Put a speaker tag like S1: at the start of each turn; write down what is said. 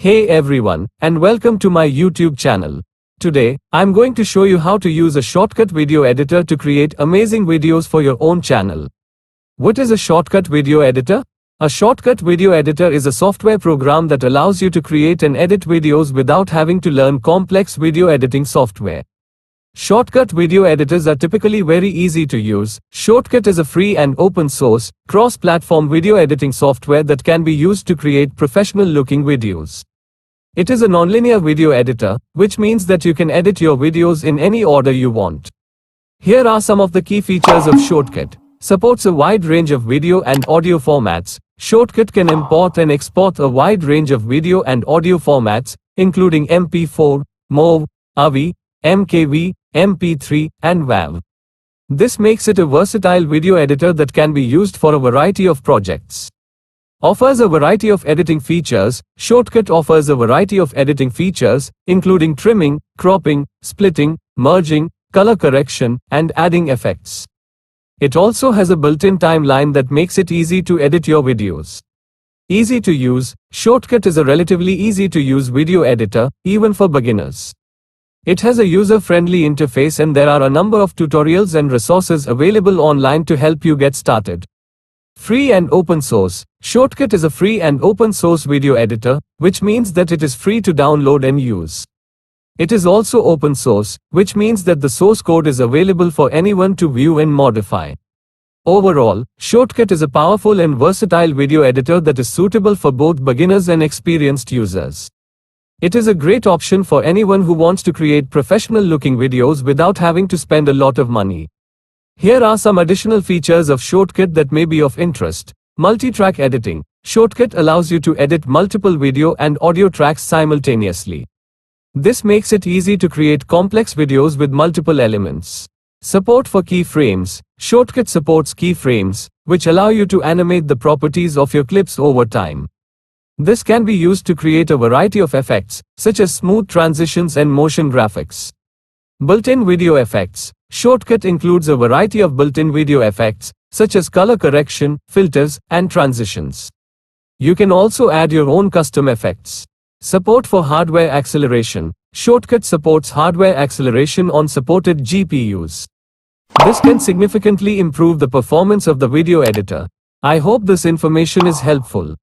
S1: Hey everyone, and welcome to my YouTube channel. Today, I'm going to show you how to use a Shotcut video editor to create amazing videos for your own channel. What is a Shotcut video editor? A Shotcut video editor is a software program that allows you to create and edit videos without having to learn complex video editing software. Shotcut video editors are typically very easy to use. Shotcut is a free and open source, cross-platform video editing software that can be used to create professional-looking videos. It is a nonlinear video editor, which means that you can edit your videos in any order you want. Here are some of the key features of Shotcut. Supports a wide range of video and audio formats. Shotcut can import and export a wide range of video and audio formats, including MP4, MOV, AVI, MKV, MP3, and WAV. This makes it a versatile video editor that can be used for a variety of projects. Offers a variety of editing features. Shotcut offers a variety of editing features, including trimming, cropping, splitting, merging, color correction, and adding effects. It also has a built-in timeline that makes it easy to edit your videos. Easy to use. Shotcut is a relatively easy to use video editor, even for beginners. It has a user-friendly interface and there are a number of tutorials and resources available online to help you get started. Free and open source. Shotcut is a free and open source video editor, which means that it is free to download and use. It is also open source, which means that the source code is available for anyone to view and modify. Overall, Shotcut is a powerful and versatile video editor that is suitable for both beginners and experienced users. It is a great option for anyone who wants to create professional-looking videos without having to spend a lot of money. Here are some additional features of Shotcut that may be of interest. Multi-track editing. Shotcut allows you to edit multiple video and audio tracks simultaneously. This makes it easy to create complex videos with multiple elements. Support for keyframes. Shotcut supports keyframes, which allow you to animate the properties of your clips over time. This can be used to create a variety of effects, such as smooth transitions and motion graphics. Built-in video effects. Shotcut includes a variety of built-in video effects, such as color correction, filters, and transitions. You can also add your own custom effects. Support for hardware acceleration. Shotcut supports hardware acceleration on supported GPUs. This can significantly improve the performance of the video editor. I hope this information is helpful.